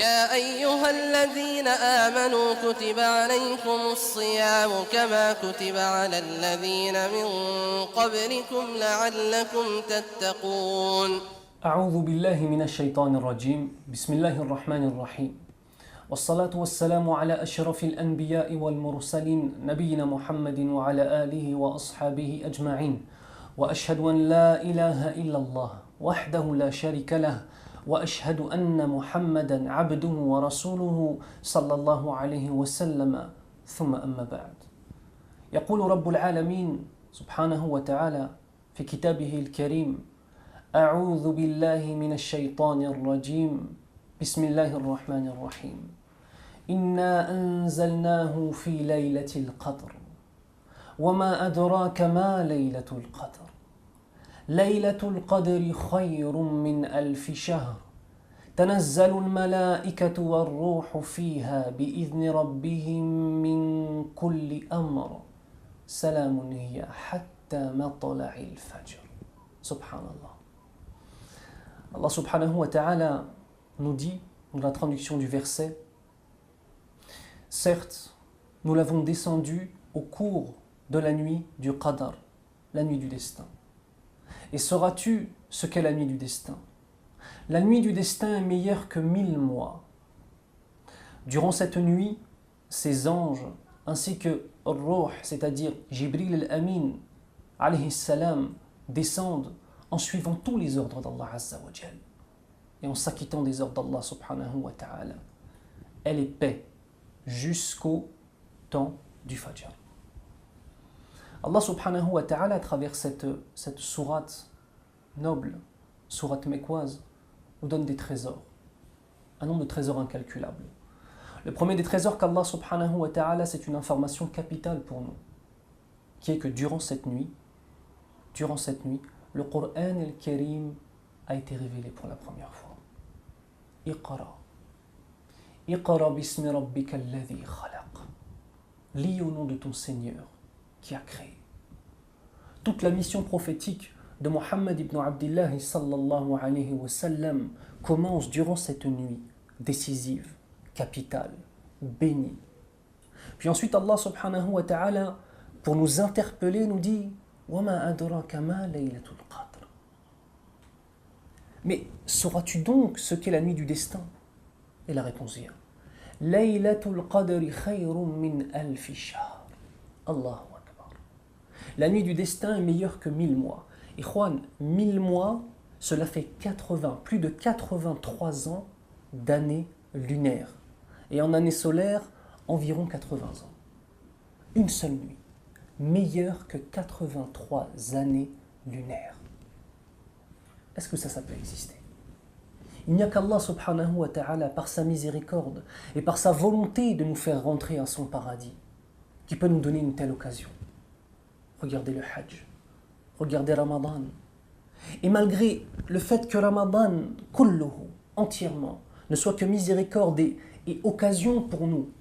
يا أيها الذين آمنوا كتب عليكم الصيام كما كتب على الذين من قبلكم لعلكم تتقون. أعوذ بالله من الشيطان الرجيم. بسم الله الرحمن الرحيم. والصلاة والسلام على أشرف الأنبياء والمرسلين نبينا محمد وعلى آله وأصحابه أجمعين. وأشهد أن لا إله إلا الله وحده لا شريك له وأشهد أن محمدا عبده ورسوله صلى الله عليه وسلم ثم أما بعد. يقول رب العالمين سبحانه وتعالى في كتابه الكريم: أعوذ بالله من الشيطان الرجيم بسم الله الرحمن الرحيم. إنا أنزلناه في ليلة القدر وما أدراك ما ليلة القدر ليلة القدر خير من 1000 شهر تنزل الملائكة والروح فيها بإذن ربهم من كل أمر سلام هي حتى مطلع الفجر. سبحان الله. Allah subhanahu wa ta'ala nous dit, dans la traduction du verset, certes, nous l'avons descendu au cours de la nuit du Qadar, la nuit du destin. Et sauras-tu ce qu'est la nuit du destin? La nuit du destin est meilleure que 1000 mois. Durant cette nuit, ces anges, ainsi que Ruh, c'est-à-dire Jibril al-Amin, alayhi salam, descendent en suivant tous les ordres d'Allah Azza wa Jal et en s'acquittant des ordres d'Allah subhanahu wa ta'ala. Elle est paix jusqu'au temps du Fajr. Allah subhanahu wa ta'ala, à travers cette sourate noble, sourate mécoise, nous donne des trésors, un nombre de trésors incalculables. Le premier des trésors qu'Allah subhanahu wa ta'ala, c'est une information capitale pour nous, qui est que durant cette nuit, le Coran al-Karim a été révélé pour la première fois. Iqra. Iqra bismi rabbika alladhi khalaq. Lis au nom de ton Seigneur qui a créé. Toute la mission prophétique de Muhammad ibn Abdillah sallallahu alayhi wa sallam commence durant cette nuit décisive, capitale, bénie. Puis ensuite Allah subhanahu wa ta'ala, pour nous interpeller, nous dit: وَمَا أَدْرَاكَ مَا لَيْلَةُ الْقَدْرِ. Mais sauras-tu donc ce qu'est la nuit du destin? Et la réponse vient: لَيْلَةُ الْقَدْرِ خَيْرٌ مِّنْ 1000 شهر. Allahu Akbar. La nuit du destin est meilleure que 1000 mois. Ikhwan, 1000 mois, cela fait plus de 83 ans d'années lunaires. Et en année solaire, environ 80 ans. Une seule nuit, meilleure que 83 années lunaires. Est-ce que ça peut exister? Il n'y a qu'Allah subhanahu wa ta'ala, par sa miséricorde et par sa volonté de nous faire rentrer à son paradis, qui peut nous donner une telle occasion. Regardez le Hajj, regardez Ramadan. Et malgré le fait que Ramadan, kulluhu, entièrement, ne soit que miséricorde et occasion pour nous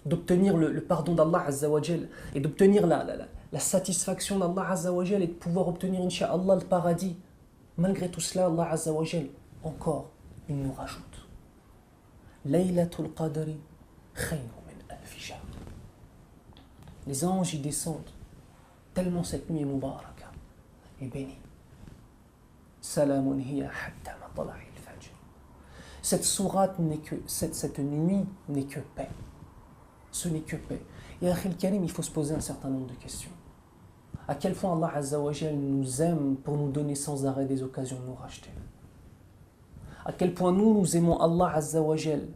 d'obtenir le pardon d'Allah Azza wa Jal et d'obtenir la satisfaction d'Allah Azza wa Jal et de pouvoir obtenir, incha'Allah, le paradis. Malgré tout cela, Allah Azza wa Jal, encore, il nous rajoute: Laylatul Qadri khayrun min 1000 shahr. Les anges y descendent, tellement cette nuit est mubaraka et bénie. Salamun hiya hatta matla'i al-fajr. Cette sourate cette nuit n'est que paix. Ce n'est que paix. Et Akhil Karim, il faut se poser un certain nombre de questions. À quel point Allah Azza wa Jal nous aime pour nous donner sans arrêt des occasions de nous racheter. À quel point nous aimons Allah Azza wa Jal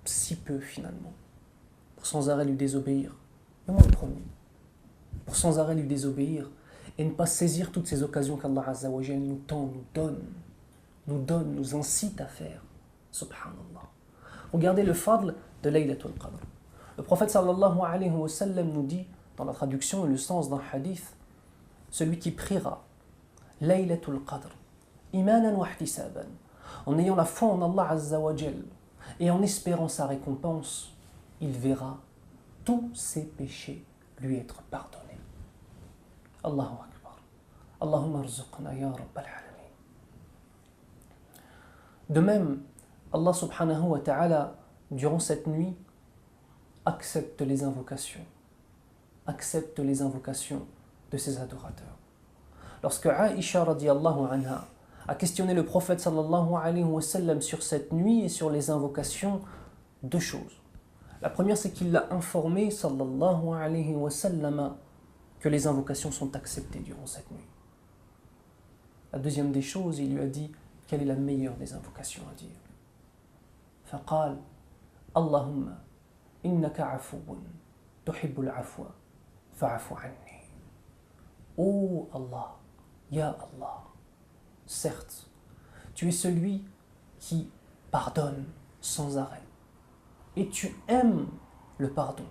si peu finalement, pour sans arrêt lui désobéir. Et moi le premier. Pour sans arrêt lui désobéir et ne pas saisir toutes ces occasions qu'Allah Azza wa Jal nous tend, nous incite à faire. Subhanallah. Regardez le fadl de Laylatul Qadr. Le prophète sallallahu alayhi wa sallam nous dit, dans la traduction et le sens d'un hadith, celui qui priera Laylatul Qadr, imanan wa ihtisaban, en ayant la foi en Allah Azza wa Jal et en espérant sa récompense, il verra tous ses péchés lui être pardonnés. Allahu Akbar. Allahumma arzuqna ya Rabbal alamin. De même, Allah subhanahu wa ta'ala, durant cette nuit, accepte les invocations. Accepte les invocations de ses adorateurs. Lorsque Aïcha radiallahu anha a questionné le prophète sallallahu alayhi wa sallam sur cette nuit et sur les invocations, deux choses. La première, c'est qu'il l'a informé sallallahu alayhi wa sallam que les invocations sont acceptées durant cette nuit. La deuxième des choses, il lui a dit quelle est la meilleure des invocations à dire. فقال اللهم إنك عفو تحب العفو فاعف عني. Oh Allah, Ya Allah, certes, tu es celui qui pardonne sans arrêt et tu aimes le pardon.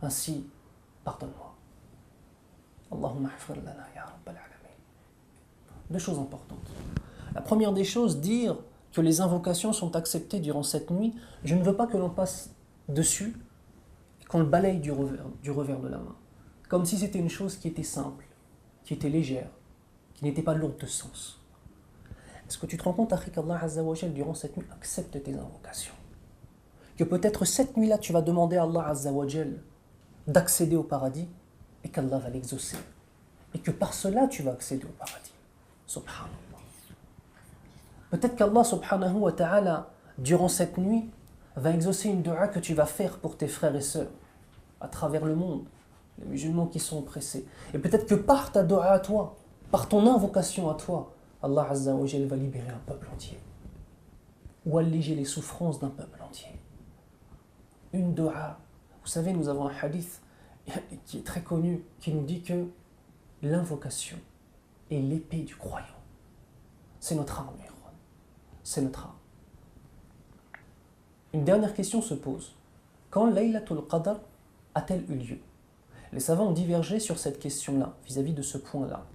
Ainsi, pardonne-moi. Allahumma hafir lana ya rabbal alamin. Deux choses importantes. La première des choses, dire que les invocations sont acceptées durant cette nuit, je ne veux pas que l'on passe dessus et qu'on le balaye du revers de la main. Comme si c'était une chose qui était simple, qui était légère, qui n'était pas lourde de sens. Est-ce que tu te rends compte, Akhi, qu'Allah Azza wa Jal, durant cette nuit, accepte tes invocations? Que peut-être cette nuit-là, tu vas demander à Allah Azza wa Jal d'accéder au paradis et qu'Allah va l'exaucer. Et que par cela, tu vas accéder au paradis. Subhanallah. Peut-être qu'Allah subhanahu wa ta'ala, durant cette nuit, va exaucer une dua que tu vas faire pour tes frères et sœurs à travers le monde, les musulmans qui sont oppressés. Et peut-être que par ta dua à toi, par ton invocation à toi, Allah Azza wa Jal va libérer un peuple entier ou alléger les souffrances d'un peuple entier. Une dua. Vous savez, nous avons un hadith qui est très connu, qui nous dit que l'invocation est l'épée du croyant. C'est notre arme, c'est notre arme. Une dernière question se pose. Quand Laylatul Qadr a-t-elle eu lieu? Les savants ont divergé sur cette question-là, vis-à-vis de ce point-là.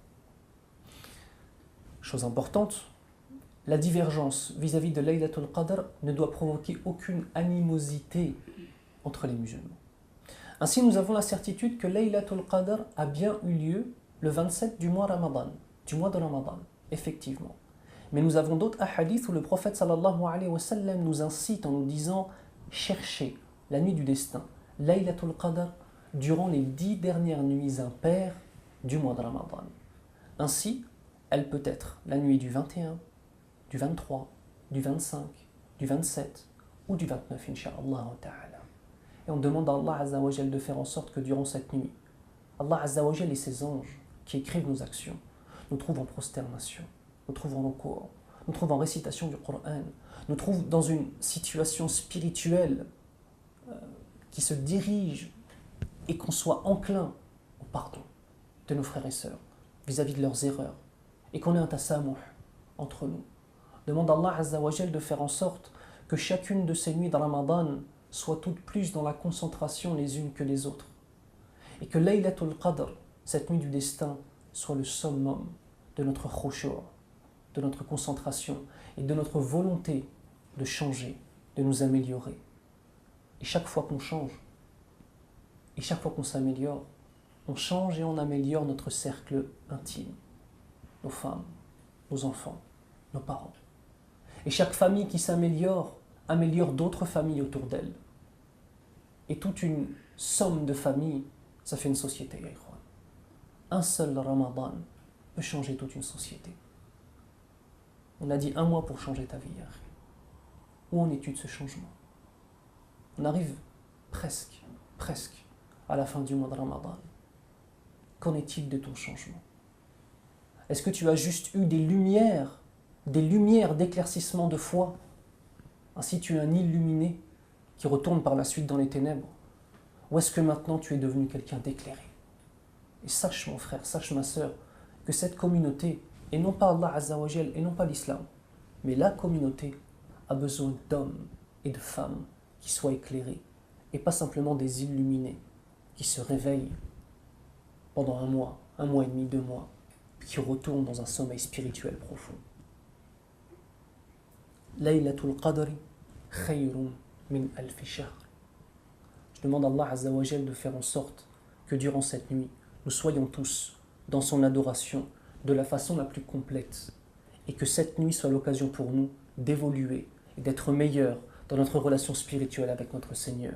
Chose importante, la divergence vis-à-vis de Laylatul Qadr ne doit provoquer aucune animosité entre les musulmans. Ainsi, nous avons la certitude que Laylatul Qadr a bien eu lieu le 27 du mois Ramadan, effectivement. Mais nous avons d'autres hadiths où le prophète sallallahu alayhi wa sallam nous incite en nous disant « Cherchez la nuit du destin, Laylatul Qadr, durant les 10 dernières nuits impaires du mois de Ramadan. » Ainsi, elle peut être la nuit du 21, du 23, du 25, du 27 ou du 29, incha'Allah ta'ala. Et on demande à Allah Azza wa Jal de faire en sorte que durant cette nuit, Allah Azza wa Jal et ses anges qui écrivent nos actions nous trouvent en prosternation, nous trouvent en recours, nous trouvent en récitation du Coran, nous trouvent dans une situation spirituelle qui se dirige et qu'on soit enclin au pardon de nos frères et sœurs vis-à-vis de leurs erreurs et qu'on ait un tasammuh entre nous. Demande à Allah Azza wa Jal de faire en sorte que chacune de ces nuits de Ramadan soit toutes plus dans la concentration les unes que les autres et que Laylatul Qadr, cette nuit du destin, soit le summum de notre khushu', de notre concentration et de notre volonté de changer, de nous améliorer. Et chaque fois qu'on change, et chaque fois qu'on s'améliore, on change et on améliore notre cercle intime, nos femmes, nos enfants, nos parents. Et chaque famille qui s'améliore, améliore d'autres familles autour d'elle. Et toute une somme de familles, ça fait une société. Un seul Ramadan peut changer toute une société. On a dit 1 mois pour changer ta vie. Où en es-tu de ce changement? On arrive presque à la fin du mois de Ramadan. Qu'en est-il de ton changement? Est-ce que tu as juste eu des lumières d'éclaircissement de foi? Ainsi tu es un illuminé qui retourne par la suite dans les ténèbres? Ou est-ce que maintenant tu es devenu quelqu'un d'éclairé? Et sache mon frère, sache ma sœur, que cette communauté, et non pas Allah Azza wa Jal, et non pas l'islam, mais la communauté a besoin d'hommes et de femmes qui soient éclairés, et pas simplement des illuminés qui se réveillent pendant 1 mois, 1 mois et demi, 2 mois, puis qui retournent dans un sommeil spirituel profond. Laylatul Qadri khayrun min alfi shahr. Je demande à Allah Azza wa Jal de faire en sorte que durant cette nuit, nous soyons tous dans son adoration de la façon la plus complète et que cette nuit soit l'occasion pour nous d'évoluer et d'être meilleurs dans notre relation spirituelle avec notre Seigneur.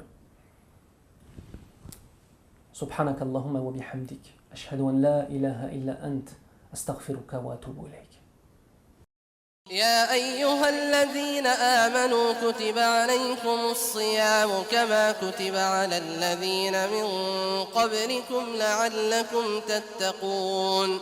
Subhanak Allahumma wa bihamdik. Ashhadu an la ilaha illa ant. Astaghfiruka wa atubu ilayk. يا أيها الذين آمنوا كتب عليكم الصيام كما كتب على الذين من قبلكم لعلكم تتقون